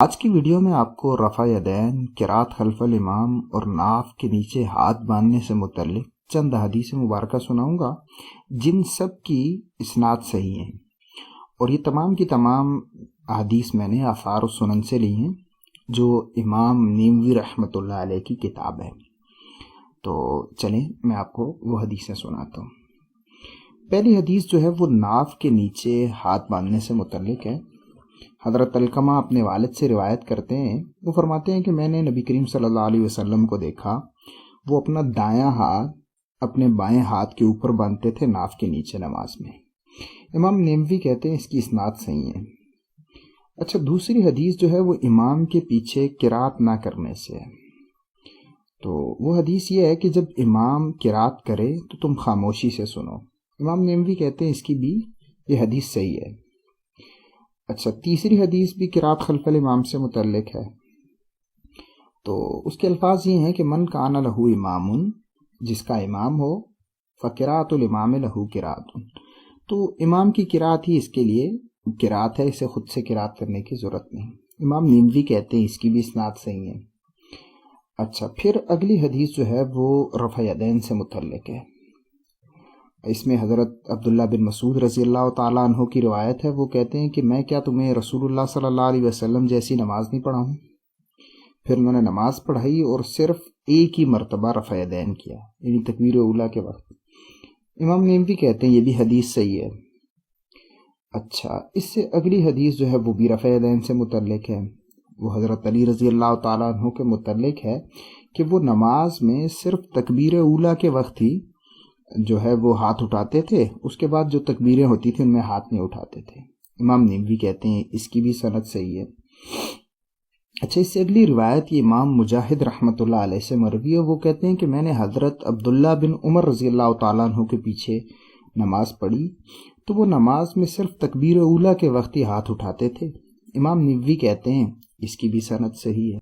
آج کی ویڈیو میں آپ کو رفع یدین، قرات خلف الامام اور ناف کے نیچے ہاتھ باندھنے سے متعلق چند حدیث مبارکہ سناؤں گا جن سب کی اسناد صحیح ہیں، اور یہ تمام کی تمام حدیث میں نے آثار و سنن سے لی ہیں جو امام نیموی رحمۃ اللہ علیہ کی کتاب ہے۔ تو چلیں میں آپ کو وہ حدیثیں سناتا ہوں۔ پہلی حدیث جو ہے وہ ناف کے نیچے ہاتھ باندھنے سے متعلق ہے۔ حضرت علقمہ اپنے والد سے روایت کرتے ہیں، وہ فرماتے ہیں کہ میں نے نبی کریم صلی اللہ علیہ وسلم کو دیکھا، وہ اپنا دایاں ہاتھ اپنے بائیں ہاتھ کے اوپر باندھتے تھے ناف کے نیچے نماز میں۔ امام نیموی کہتے ہیں اس کی اسناد صحیح ہے۔ اچھا، دوسری حدیث جو ہے وہ امام کے پیچھے قرات نہ کرنے سے ہے۔ تو وہ حدیث یہ ہے کہ جب امام قرات کرے تو تم خاموشی سے سنو۔ امام نیموی کہتے ہیں اس کی بھی یہ حدیث صحیح ہے۔ اچھا، تیسری حدیث بھی قرات خلف الامام سے متعلق ہے، تو اس کے الفاظ یہ ہیں کہ من کان لہ امام، جس کا امام ہو، فقرات الامام لہ قرات، تو امام کی قرات ہی اس کے لیے قرات ہے، اسے خود سے قرات کرنے کی ضرورت نہیں۔ امام نیموی کہتے ہیں اس کی بھی اسناد صحیح ہے۔ اچھا، پھر اگلی حدیث جو ہے وہ رفع یدین سے متعلق ہے۔ اس میں حضرت عبداللہ بن مسعود رضی اللہ تعالیٰ عنہ کی روایت ہے، وہ کہتے ہیں کہ میں کیا تمہیں رسول اللہ صلی اللہ علیہ وسلم جیسی نماز نہیں پڑھاؤں؟ پھر انہوں نے نماز پڑھائی اور صرف ایک ہی مرتبہ رفع یدین کیا، یعنی تکبیر اولیٰ کے وقت۔ امام نیموی کہتے ہیں یہ بھی حدیث صحیح ہے۔ اچھا، اس سے اگلی حدیث جو ہے وہ بھی رفع یدین سے متعلق ہے، وہ حضرت علی رضی اللہ تعالیٰ عنہ کے متعلق ہے کہ وہ نماز میں صرف تکبیر اولیٰ کے وقت ہی جو ہے وہ ہاتھ اٹھاتے تھے، اس کے بعد جو تکبیریں ہوتی تھیں ان میں ہاتھ نہیں اٹھاتے تھے۔ امام نیموی کہتے ہیں اس کی بھی سند صحیح ہے۔ اچھا، اس سے اگلی روایت یہ امام مجاہد رحمۃ اللہ علیہ سے مروی ہے، وہ کہتے ہیں کہ میں نے حضرت عبداللہ بن عمر رضی اللہ تعالیٰ عنہ کے پیچھے نماز پڑھی تو وہ نماز میں صرف تکبیر اولیٰ کے وقت ہی ہاتھ اٹھاتے تھے۔ امام نیموی کہتے ہیں اس کی بھی سند صحیح ہے۔